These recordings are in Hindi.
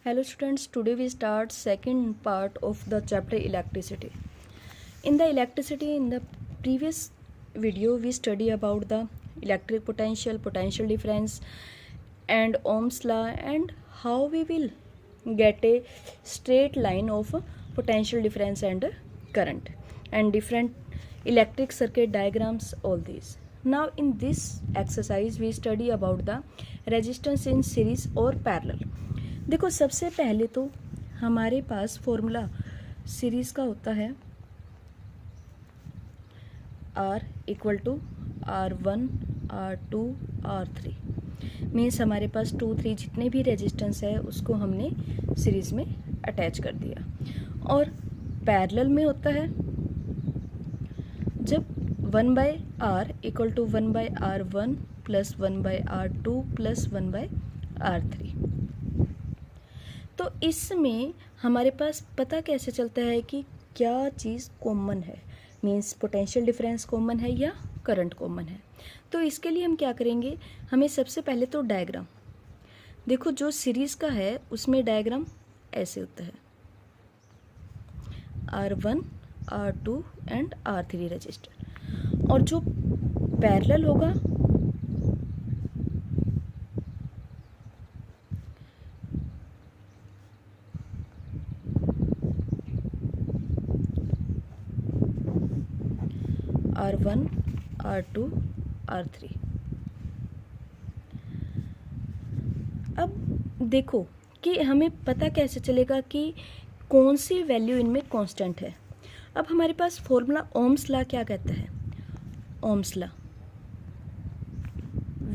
Hello students, today we start second part of the chapter electricity. In the previous video we study about the electric potential, potential difference and Ohm's law and how we will get a straight line of potential difference and current and different electric circuit diagrams, all these. Now in this exercise we study about the resistance in series or parallel. देखो सबसे पहले तो हमारे पास फॉर्मूला सीरीज़ का होता है R equal to R1 R2 R3 means हमारे पास 2 3 जितने भी रेजिस्टेंस है उसको हमने सीरीज़ में अटैच कर दिया। और पैरेलल में होता है जब 1/R equal to 1/R1 plus 1/R2 plus 1/R3। तो इसमें हमारे पास पता कैसे चलता है कि क्या चीज़ कॉमन है, मीन्स पोटेंशियल डिफरेंस कॉमन है या करंट कॉमन है। तो इसके लिए हम क्या करेंगे, हमें सबसे पहले तो डायग्राम देखो, जो सीरीज़ का है उसमें डायग्राम ऐसे होता है R1 R2 and R3 register, और जो पैरेलल होगा R1 R2 R3। अब देखो कि हमें पता कैसे चलेगा कि कौन सी वैल्यू इनमें कांस्टेंट है। अब हमारे पास फॉर्मूला ओम्स लॉ क्या कहता है, Ohm's law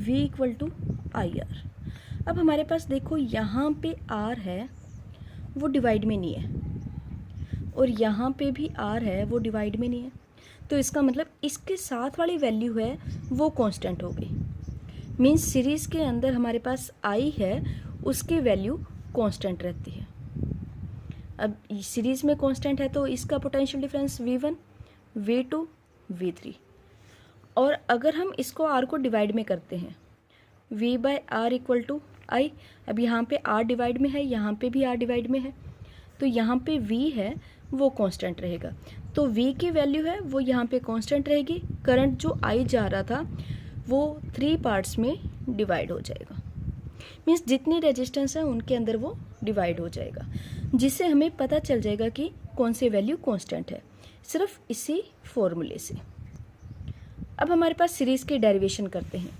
V equal to IR। अब हमारे पास देखो यहाँ पे R है वो डिवाइड में नहीं है और यहाँ पे भी R है वो डिवाइड में नहीं है, तो इसका मतलब इसके साथ वाली वैल्यू है वो कांस्टेंट हो गई। मीन्स सीरीज़ के अंदर हमारे पास I है उसकी वैल्यू कांस्टेंट रहती है। अब सीरीज़ में कांस्टेंट है तो इसका potential difference V1 V2 V3। और अगर हम इसको R को डिवाइड में करते हैं V/R इक्वल टू I, अब यहाँ पे R डिवाइड में है, यहाँ पे भी R डिवाइड में है, तो यहाँ पे V है वो कांस्टेंट रहेगा। तो V की वैल्यू है वो यहाँ पे कांस्टेंट रहेगी। करंट जो I जा रहा था वो 3 पार्ट्स में डिवाइड हो जाएगा, मीन्स जितनी रेजिस्टेंस है उनके अंदर वो डिवाइड हो जाएगा, जिससे हमें पता चल जाएगा कि कौन सी वैल्यू कांस्टेंट है, सिर्फ इसी फॉर्मूले से। अब हमारे पास सीरीज़ के डेरिवेशन करते हैं।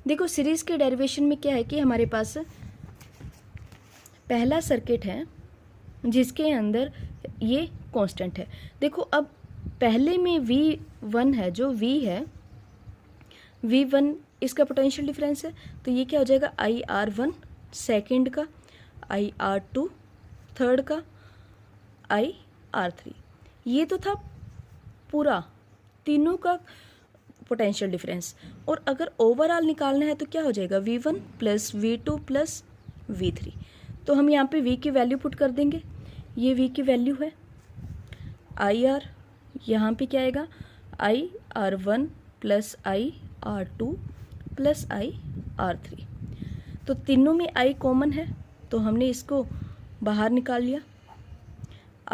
देखो सीरीज़ के डेरिवेशन में क्या है कि हमारे पास पहला सर्किट है जिसके अंदर ये कांस्टेंट है। देखो अब पहले में V1 है, जो V है V1 इसका पोटेंशियल डिफरेंस है, तो ये क्या हो जाएगा IR1 सेकंड का, IR2 थर्ड का, IR3। ये तो था पूरा तीनों का पोटेंशियल डिफरेंस। और अगर ओवरऑल निकालना है तो क्या हो जाएगा V1 plus V2 plus V3। तो हम यहाँ पे V की वैल्यू पुट कर देंगे, ये V की वैल्यू है IR, यहाँ पे क्या आएगा IR1 plus IR2 plus IR3। तो तीनों में I कॉमन है तो हमने इसको बाहर निकाल लिया,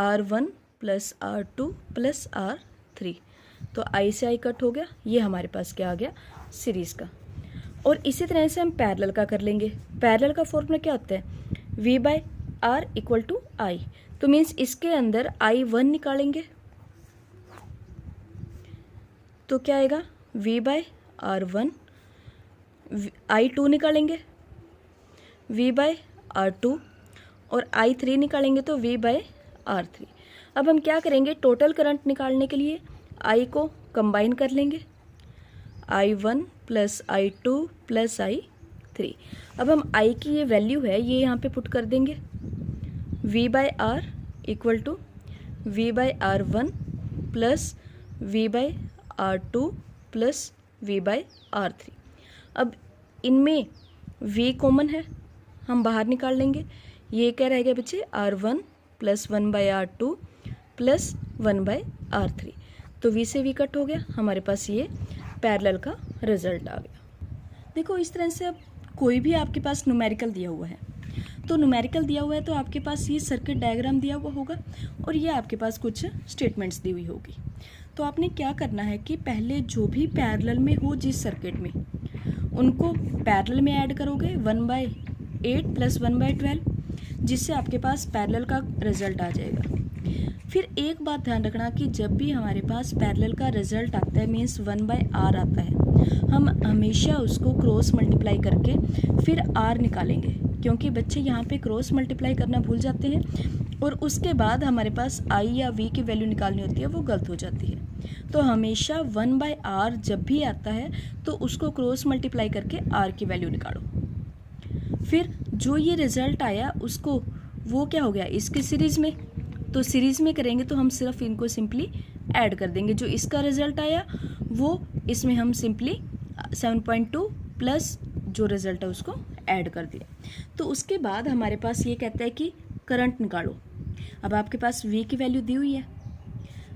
R1 plus R2 plus R3, तो I से I कट हो गया, ये हमारे पास क्या आ गया सीरीज़ का। और इसी तरह से हम पैरेलल का कर लेंगे। पैरेलल का फॉर्मूला क्या होता है V/R इक्वल टू I, तो मीन्स इसके अंदर I1 निकालेंगे तो क्या आएगा V/R1, I2 निकालेंगे V/R2 और I3 निकालेंगे तो V/R3। अब हम क्या करेंगे, टोटल करंट निकालने के लिए I को कंबाइन कर लेंगे, I1 plus I2 plus I3। अब हम I की ये वैल्यू है ये यहाँ पे पुट कर देंगे, V/R equal to V/R1 plus V/R2 plus V/R3। अब इनमें V कॉमन है, हम बाहर निकाल लेंगे, ये क्या रहेगा बच्चे R1 plus 1/R2 plus 1/R3। तो V से V कट हो गया, हमारे पास ये पैरेलल का रिजल्ट आ गया। देखो इस तरह से अब कोई भी आपके पास न्यूमेरिकल दिया हुआ है तो न्यूमेरिकल दिया हुआ है तो आपके पास ये सर्किट डायग्राम दिया हुआ होगा और ये आपके पास कुछ स्टेटमेंट्स दी हुई होगी। तो आपने क्या करना है कि पहले जो भी पैरेलल में हो जिस सर्किट में, उनको पैरेलल में ऐड करोगे 1/8 + 1/12, जिससे आपके पास पैरेलल का रिजल्ट आ जाएगा। फिर एक बात ध्यान रखना कि जब भी हमारे पास पैरेलल का रिजल्ट आता है, मीन्स 1/r आता है, हम हमेशा उसको क्रॉस मल्टीप्लाई करके फिर r निकालेंगे, क्योंकि बच्चे यहाँ पे क्रॉस मल्टीप्लाई करना भूल जाते हैं और उसके बाद हमारे पास i या v की वैल्यू निकालनी होती है, वो गलत हो जाती है। तो हमेशा 1/r जब भी आता है तो उसको क्रॉस मल्टीप्लाई करके r की वैल्यू निकालो। फिर जो ये रिज़ल्ट आया उसको, वो क्या हो गया, इसके सीरीज़ में, तो सीरीज़ में करेंगे तो हम सिर्फ इनको सिंपली ऐड कर देंगे। जो इसका रिज़ल्ट आया वो इसमें हम सिंपली 7.2 प्लस जो रिज़ल्ट है उसको ऐड कर दिया। तो उसके बाद हमारे पास ये कहता है कि करंट निकालो। अब आपके पास V की वैल्यू दी हुई है,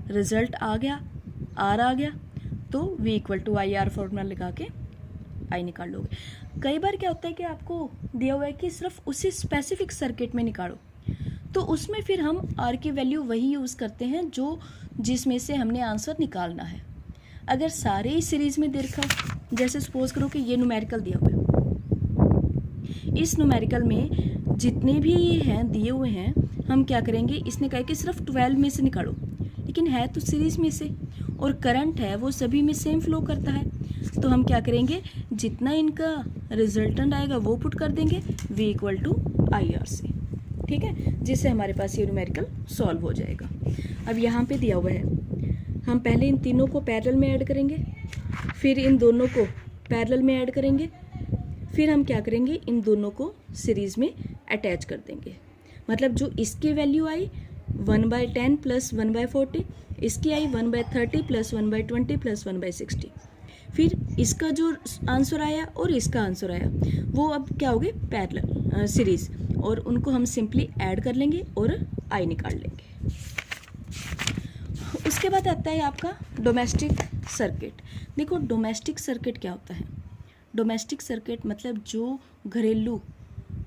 रिज़ल्ट आ गया, R आ गया, तो V = IR फॉर्मूला लगा के I निकाल लोगे। कई बार क्या होता है कि आपको दिया हुआ है कि सिर्फ उसी स्पेसिफिक सर्किट में निकालो, तो उसमें फिर हम R की वैल्यू वही यूज़ करते हैं जो जिसमें से हमने आंसर निकालना है। अगर सारे ही सीरीज़ में दे रखा, जैसे सपोज करो कि ये न्यूमेरिकल दिया हुआ है, इस न्यूमेरिकल में जितने भी ये हैं दिए हुए हैं, हम क्या करेंगे, इसने कहा कि सिर्फ 12 में से निकालो, लेकिन है तो सीरीज़ में से और करंट है वो सभी में सेम फ्लो करता है, तो हम क्या करेंगे, जितना इनका रिजल्टेंट आएगा वो पुट कर देंगे V = IR से, ठीक है, जिससे हमारे पास ये न्यूमेरिकल सॉल्व हो जाएगा। अब यहाँ पे दिया हुआ है, हम पहले इन तीनों को पैरेलल में ऐड करेंगे, फिर इन दोनों को पैरेलल में ऐड करेंगे, फिर हम क्या करेंगे, इन दोनों को सीरीज़ में अटैच कर देंगे। मतलब जो इसकी वैल्यू आई 1/10 + 1/40, इसकी आई 1/30 + 1/20 + 1/60, फिर इसका जो आंसर आया और इसका आंसर आया वो अब क्या हो गए, पैरेलल सीरीज़, और उनको हम सिंपली ऐड कर लेंगे और I निकाल लेंगे। उसके बाद आता है आपका डोमेस्टिक सर्किट। देखो डोमेस्टिक सर्किट क्या होता है, डोमेस्टिक सर्किट मतलब जो घरेलू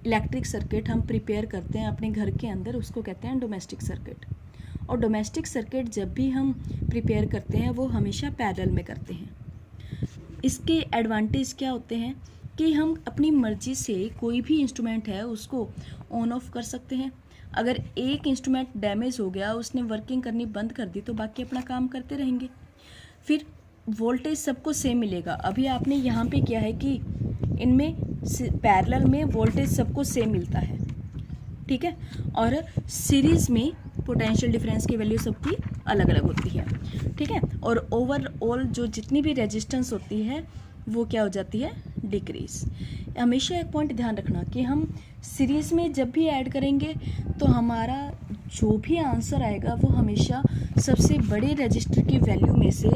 इलेक्ट्रिक सर्किट हम प्रिपेयर करते हैं अपने घर के अंदर, उसको कहते हैं डोमेस्टिक सर्किट। और डोमेस्टिक सर्किट जब भी हम प्रिपेयर करते हैं वो हमेशा पैरेलल में करते हैं। इसके एडवांटेज क्या होते हैं कि हम अपनी मर्ज़ी से कोई भी इंस्ट्रूमेंट है उसको ऑन ऑफ कर सकते हैं। अगर एक इंस्ट्रूमेंट डैमेज हो गया, उसने वर्किंग करनी बंद कर दी, तो बाकी अपना काम करते रहेंगे। फिर वोल्टेज सबको सेम मिलेगा। अभी आपने यहाँ पे किया है कि इनमें पैरेलल में वोल्टेज सबको सेम मिलता है, ठीक है, और सीरीज़ में पोटेंशियल डिफरेंस की वैल्यू सबकी अलग अलग होती है, ठीक है, और ओवरऑल जो जितनी भी रेजिस्टेंस होती है वो क्या हो जाती है, डिक्रीज। हमेशा एक पॉइंट ध्यान रखना कि हम सीरीज़ में जब भी ऐड करेंगे तो हमारा जो भी आंसर आएगा वो हमेशा सबसे बड़े रजिस्टर की वैल्यू में से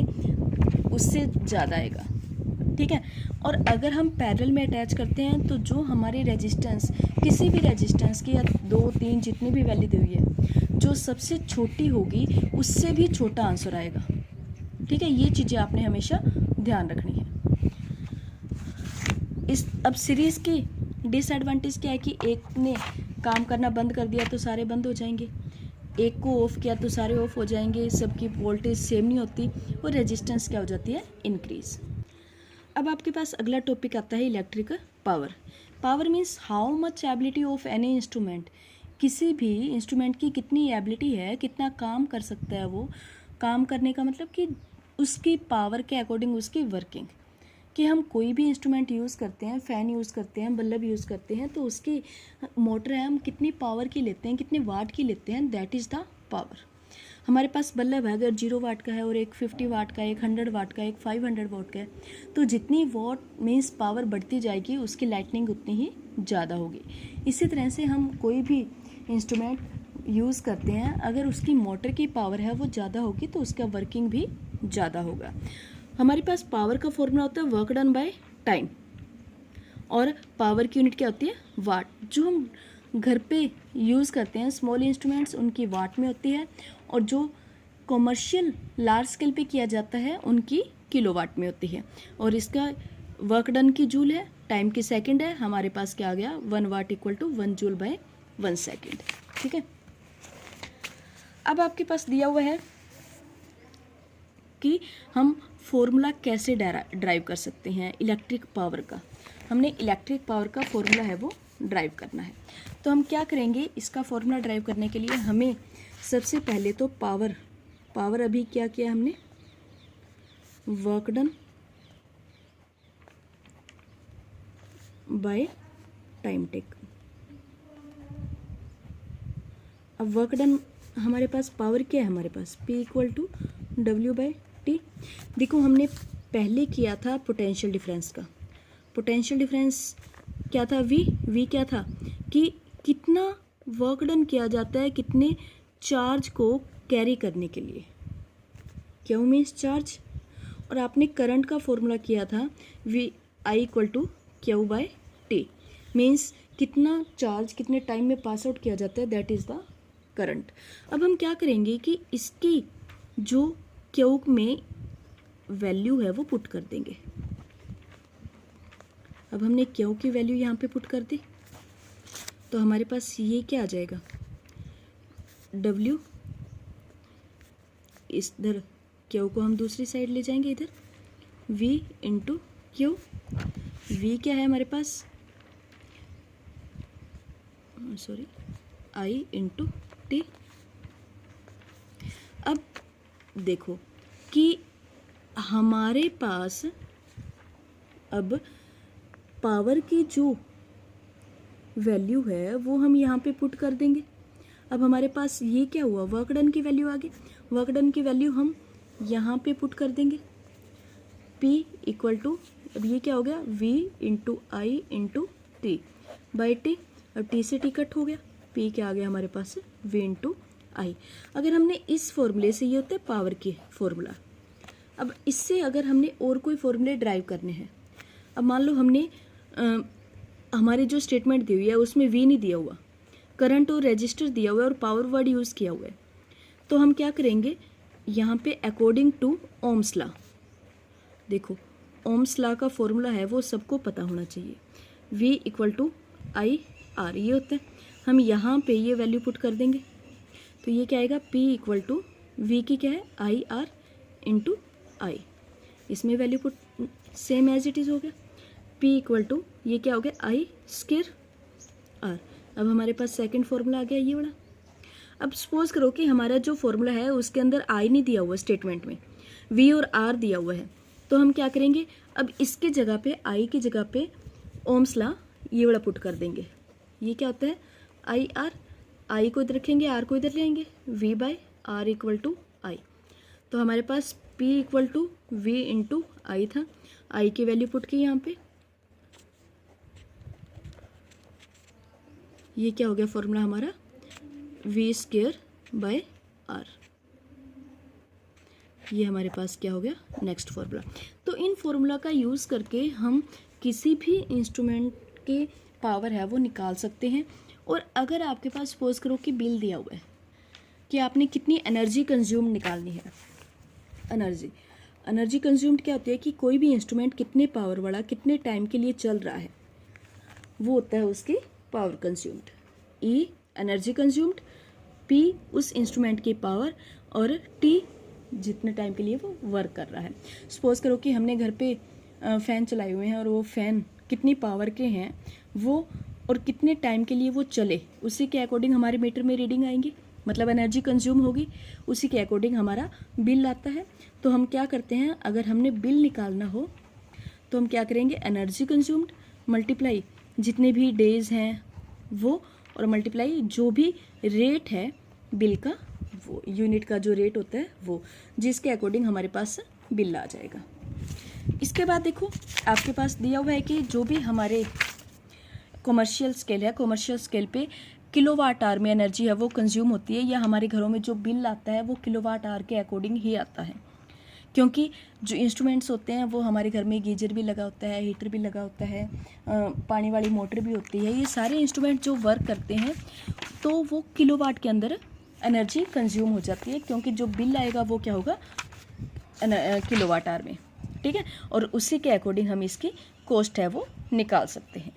उससे ज़्यादा आएगा, ठीक है। और अगर हम पैरेलल में अटैच करते हैं तो जो हमारी रेजिस्टेंस, किसी भी रेजिस्टेंस की या 2, 3 जितनी भी वैल्यू दी हुई है, जो सबसे छोटी होगी उससे भी छोटा आंसर आएगा, ठीक है। ये चीज़ें आपने हमेशा ध्यान रखनी है। अब सीरीज़ की डिसएडवांटेज क्या है कि एक ने काम करना बंद कर दिया तो सारे बंद हो जाएंगे, एक को ऑफ किया तो सारे ऑफ हो जाएंगे, सबकी वोल्टेज सेम नहीं होती और रेजिस्टेंस क्या हो जाती है, इंक्रीज। अब आपके पास अगला टॉपिक आता है electric power. Power means how much ability of any instrument. किसी भी इंस्ट्रूमेंट की कितनी एबिलिटी है, कितना काम कर सकता है वो। काम करने का मतलब कि उसकी पावर के अकॉर्डिंग उसकी वर्किंग, कि हम कोई भी इंस्ट्रूमेंट यूज़ करते हैं, फ़ैन यूज़ करते हैं, बल्ब यूज़ करते हैं, तो उसकी मोटर है हम कितनी पावर की लेते हैं, कितने वाट की लेते हैं, दैट इज़ द पावर। हमारे पास बल्ब है, अगर 0 वाट का है और एक 50 वाट का, एक 100 वाट का, एक 500 वाट का है, तो जितनी वाट मीन्स पावर बढ़ती जाएगी उसकी लाइटनिंग उतनी ही ज़्यादा होगी। इसी तरह से हम कोई भी इंस्ट्रूमेंट यूज़ करते हैं, अगर उसकी मोटर की पावर है वो ज़्यादा होगी तो उसका वर्किंग भी ज़्यादा होगा। हमारे पास पावर का फॉर्मूला होता है वर्क डन बाय टाइम, और पावर की यूनिट क्या होती है, वाट। जो हम घर पे यूज़ करते हैं स्मॉल इंस्ट्रूमेंट्स, उनकी वाट में होती है, और जो कॉमर्शियल लार्ज स्केल पे किया जाता है उनकी किलोवाट में होती है। और इसका वर्क डन की जूल है टाइम की सेकंड है, हमारे पास क्या आ गया 1 watt equal to 1 joule by 1 second. ठीक है, अब आपके पास दिया हुआ है कि हम फॉर्मूला कैसे ड्राइव कर सकते हैं इलेक्ट्रिक पावर का। हमने इलेक्ट्रिक पावर का फॉर्मूला है वो ड्राइव करना है। तो हम क्या करेंगे, इसका फॉर्मूला ड्राइव करने के लिए हमें सबसे पहले तो पावर अभी क्या किया हमने, work done by time take. अब वर्क डन हमारे पास पावर क्या है, हमारे पास P equal to W by T. देखो हमने पहले किया था पोटेंशियल डिफरेंस का, पोटेंशियल डिफरेंस क्या था V क्या था कि कितना वर्क डन किया जाता है कितने चार्ज को कैरी करने के लिए, क्यू मीन्स चार्ज। और आपने करंट का फॉर्मूला किया था V I equal to Q by T, means कितना चार्ज कितने टाइम में पास आउट किया जाता है, दैट इज़ द करंट। अब हम क्या करेंगे कि इसकी जो क्यू में वैल्यू है वो पुट कर देंगे। अब हमने क्यू की वैल्यू यहाँ पे पुट कर दी, तो हमारे पास ये क्या आ जाएगा, W, इधर क्यू को हम दूसरी साइड ले जाएंगे, इधर V इंटू क्यू। V क्या है हमारे पास, सॉरी I इंटू टी। अब देखो कि हमारे पास अब पावर की जो वैल्यू है वो हम यहाँ पे पुट कर देंगे। अब हमारे पास ये क्या हुआ, वर्क डन की वैल्यू आ गई, वर्क डन की वैल्यू हम यहाँ पे पुट कर देंगे P इक्वल टू, अब ये क्या हो गया V into I into T by T. अब T से T कट हो गया, P क्या आ गया हमारे पास V इंटू आई। अगर हमने इस फॉर्मूले से, ये होता है पावर की फॉर्मूला, अब इससे अगर हमने और कोई फॉर्मूले ड्राइव करने हैं, अब मान लो हमने हमारे जो स्टेटमेंट दी हुई है उसमें V नहीं दिया हुआ, करंट और रेजिस्टर दिया हुआ है और पावर वर्ड यूज़ किया हुआ है, तो हम क्या करेंगे यहाँ पे अकॉर्डिंग टू ओम्स लॉ। देखो ओम्स लॉ का फॉर्मूला है वो सबको पता होना चाहिए, V equal to I R, ये होता है। हम यहाँ पे ये वैल्यू पुट कर देंगे, तो ये क्या आएगा P इक्वल टू V की क्या है आई आर इंटू आई, इसमें value put same as it is हो गया। P इक्वल टू ये क्या हो गया आई स्क्वायर आर। अब हमारे पास सेकंड फॉर्मूला आ गया ये वाला। अब सपोज करो कि हमारा जो फॉर्मूला है उसके अंदर आई नहीं दिया हुआ, स्टेटमेंट में V और R दिया हुआ है, तो हम क्या करेंगे, अब इसके जगह पे आई की जगह पे ओम्स लॉ ये वाला पुट कर देंगे। ये क्या होता है आई आर, आई को इधर रखेंगे, आर को इधर ले आएंगे, V by R equal to I. तो हमारे पास P equal to V into I था, आई की वैल्यू पुट की यहाँ पे, ये क्या हो गया फॉर्मूला हमारा V स्क्वायर बाय आर। ये हमारे पास क्या हो गया नेक्स्ट फॉर्मूला। तो इन फॉर्मूला का यूज़ करके हम किसी भी इंस्ट्रूमेंट के पावर है वो निकाल सकते हैं। और अगर आपके पास सपोज करो कि बिल दिया हुआ है कि आपने कितनी एनर्जी कंज्यूम निकालनी है, एनर्जी कंज्यूम्ड क्या होती है कि कोई भी इंस्ट्रूमेंट कितने पावर वाला कितने टाइम के लिए चल रहा है वो होता है उसकी power consumed. E energy consumed, P उस इंस्ट्रूमेंट की पावर और T जितने टाइम के लिए वो वर्क कर रहा है। सपोज करो कि हमने घर पे फ़ैन चलाए हुए हैं और वो फ़ैन कितनी पावर के हैं वो और कितने टाइम के लिए वो चले, उसी के अकॉर्डिंग हमारे मीटर में रीडिंग आएंगी, मतलब एनर्जी कंज्यूम होगी, उसी के अकॉर्डिंग हमारा बिल आता है। तो हम क्या करते हैं, अगर हमने बिल निकालना हो तो हम क्या करेंगे, एनर्जी कंज्यूम्ड मल्टीप्लाई जितने भी डेज हैं वो और मल्टीप्लाई जो भी रेट है बिल का, वो यूनिट का जो रेट होता है वो, जिसके अकॉर्डिंग हमारे पास बिल आ जाएगा। इसके बाद देखो आपके पास दिया हुआ है कि जो भी हमारे कॉमर्शियल स्केल है, कॉमर्शियल स्केल पे किलोवाट आवर में एनर्जी है वो कंज्यूम होती है, या हमारे घरों में जो बिल आता है वो किलोवाट आवर के अकॉर्डिंग ही आता है, क्योंकि जो इंस्ट्रूमेंट्स होते हैं वो हमारे घर में गीजर भी लगा होता है, हीटर भी लगा होता है, पानी वाली मोटर भी होती है, ये सारे इंस्ट्रूमेंट जो वर्क करते हैं तो वो किलोवाट के अंदर एनर्जी कंज्यूम हो जाती है, क्योंकि जो बिल आएगा वो क्या होगा किलोवाट आवर में, ठीक है। और उसी के अकॉर्डिंग हम इसकी कॉस्ट है वो निकाल सकते हैं।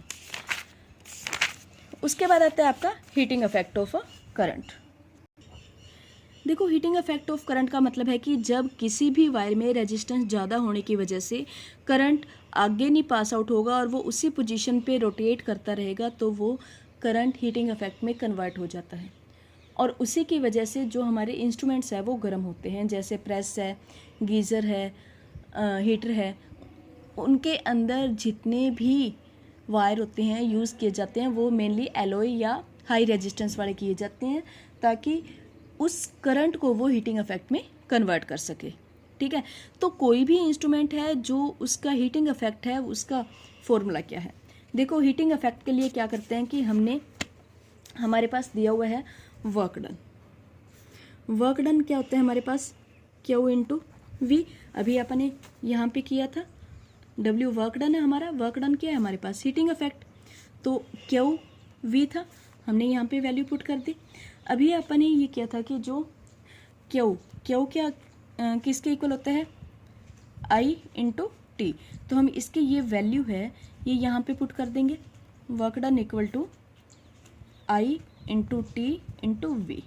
उसके बाद आता है आपका heating effect of a current. देखो, हीटिंग इफेक्ट ऑफ करंट का मतलब है कि जब किसी भी वायर में रेजिस्टेंस ज़्यादा होने की वजह से करंट आगे नहीं पास आउट होगा और वो उसी पोजीशन पे रोटेट करता रहेगा, तो वो करंट हीटिंग इफेक्ट में कन्वर्ट हो जाता है। और उसी की वजह से जो हमारे इंस्ट्रूमेंट्स है वो गर्म होते हैं, जैसे प्रेस है, गीज़र है, हीटर है। उनके अंदर जितने भी वायर होते हैं यूज़ किए जाते हैं वो मेनली एलॉय या हाई रेजिस्टेंस वाले किए जाते हैं, ताकि उस करंट को वो हीटिंग इफेक्ट में कन्वर्ट कर सके। ठीक है, तो कोई भी इंस्ट्रूमेंट है जो उसका हीटिंग इफेक्ट है, उसका फॉर्मूला क्या है। देखो, हीटिंग इफेक्ट के लिए क्या करते हैं कि हमारे पास दिया हुआ है वर्क डन। वर्क डन क्या होता है हमारे पास, Q इंटू वी। अभी आपने यहाँ पे किया था, W वर्क डन है हमारा, वर्क डन क्या है हमारे पास, हीटिंग इफेक्ट। तो Q V था, हमने यहाँ पे वैल्यू पुट कर दी। अभी आपने ये किया था कि जो Q क्या किसके इक्वल होता है, I इंटू टी। तो हम इसकी ये वैल्यू है ये यहाँ पे पुट कर देंगे, work done equal to I into T into V.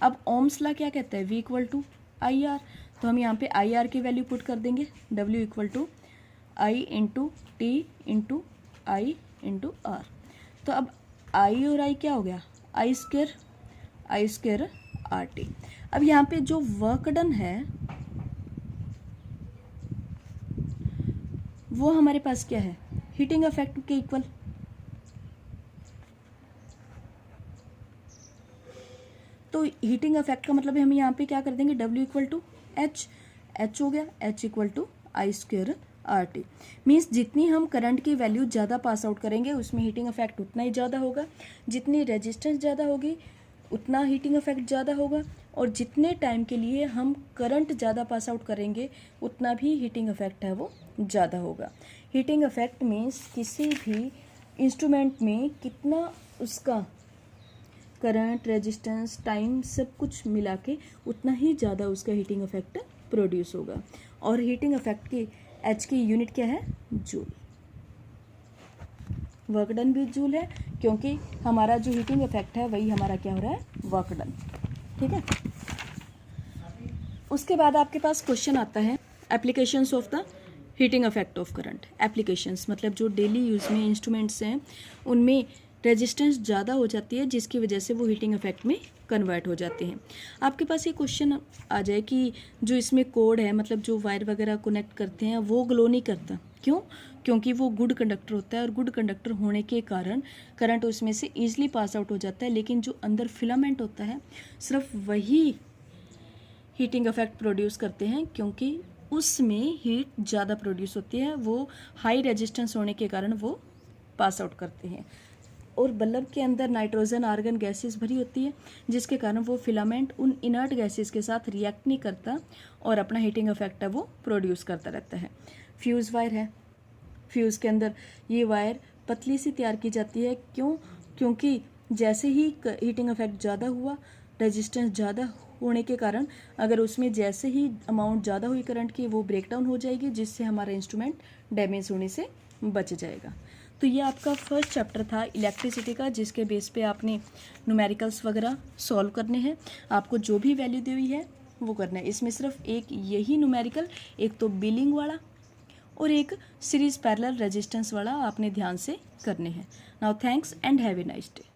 अब ओम्स लॉ क्या कहता है, V equal to I R. तो हम यहाँ पे आई आर की वैल्यू पुट कर देंगे, W equal to I into T into I into R. तो अब I और I क्या हो गया, आई स्क्वायर आर टी। अब यहाँ पे जो वर्क डन है वो हमारे पास क्या है, हीटिंग इफेक्ट के इक्वल। तो हीटिंग इफेक्ट का मतलब है हम यहाँ पे क्या कर देंगे, W इक्वल टू एच हो गया, H equal to I square R T. Means जितनी हम करंट की वैल्यू ज़्यादा पास आउट करेंगे उसमें हीटिंग इफेक्ट उतना ही ज़्यादा होगा, जितनी रेजिस्टेंस ज़्यादा होगी उतना हीटिंग इफेक्ट ज़्यादा होगा, और जितने टाइम के लिए हम करंट ज़्यादा पास आउट करेंगे उतना भी हीटिंग इफेक्ट है वो ज़्यादा होगा। हीटिंग इफेक्ट मीन्स किसी भी इंस्ट्रूमेंट में कितना उसका करंट, रेजिस्टेंस, टाइम सब कुछ मिला के उतना ही ज़्यादा उसका हीटिंग इफेक्ट प्रोड्यूस होगा। और हीटिंग इफेक्ट की H की यूनिट क्या है, जूल। वर्क डन भी जूल है, क्योंकि हमारा जो हीटिंग इफेक्ट है वही हमारा क्या हो रहा है, वर्क डन। ठीक है, उसके बाद आपके पास क्वेश्चन आता है applications of the heating effect of current. Applications मतलब जो डेली यूज़ में इंस्ट्रूमेंट्स हैं उनमें रेजिस्टेंस ज़्यादा हो जाती है, जिसकी वजह से वो हीटिंग इफेक्ट में कन्वर्ट हो जाते हैं। आपके पास ये क्वेश्चन आ जाए कि जो इसमें कोड है, मतलब जो वायर वगैरह कनेक्ट करते हैं वो ग्लो नहीं करता, क्यों, क्योंकि वो गुड कंडक्टर होता है, और गुड कंडक्टर होने के कारण करंट उसमें से ईजिली पास आउट हो जाता है। लेकिन जो अंदर फिलामेंट होता है सिर्फ वही हीटिंग इफेक्ट प्रोड्यूस करते हैं, क्योंकि उसमें हीट ज़्यादा प्रोड्यूस होती है, वो हाई रेजिस्टेंस होने के कारण वो पास आउट करते हैं। और बल्ब के अंदर नाइट्रोजन आर्गन गैसेस भरी होती है, जिसके कारण वो फिलामेंट उन इनर्ट गैसेस के साथ रिएक्ट नहीं करता और अपना हीटिंग इफेक्ट है वो प्रोड्यूस करता रहता है। फ्यूज़ वायर है, फ्यूज़ के अंदर ये वायर पतली सी तैयार की जाती है, क्यों, क्योंकि जैसे ही हीटिंग इफेक्ट ज़्यादा हुआ, रेजिस्टेंस ज़्यादा होने के कारण अगर उसमें जैसे ही अमाउंट ज़्यादा हुई करंट की, वो ब्रेक डाउन हो जाएगी, जिससे हमारा इंस्ट्रूमेंट डैमेज होने से बच जाएगा। तो ये आपका फर्स्ट चैप्टर था इलेक्ट्रिसिटी का, जिसके बेस पे आपने न्यूमेरिकल्स वगैरह सॉल्व करने हैं। आपको जो भी वैल्यू दी हुई है वो करना है। इसमें सिर्फ एक यही न्यूमेरिकल, एक तो बिलिंग वाला और एक सीरीज पैरेलल रेजिस्टेंस वाला आपने ध्यान से करने हैं। Now thanks and have a nice day.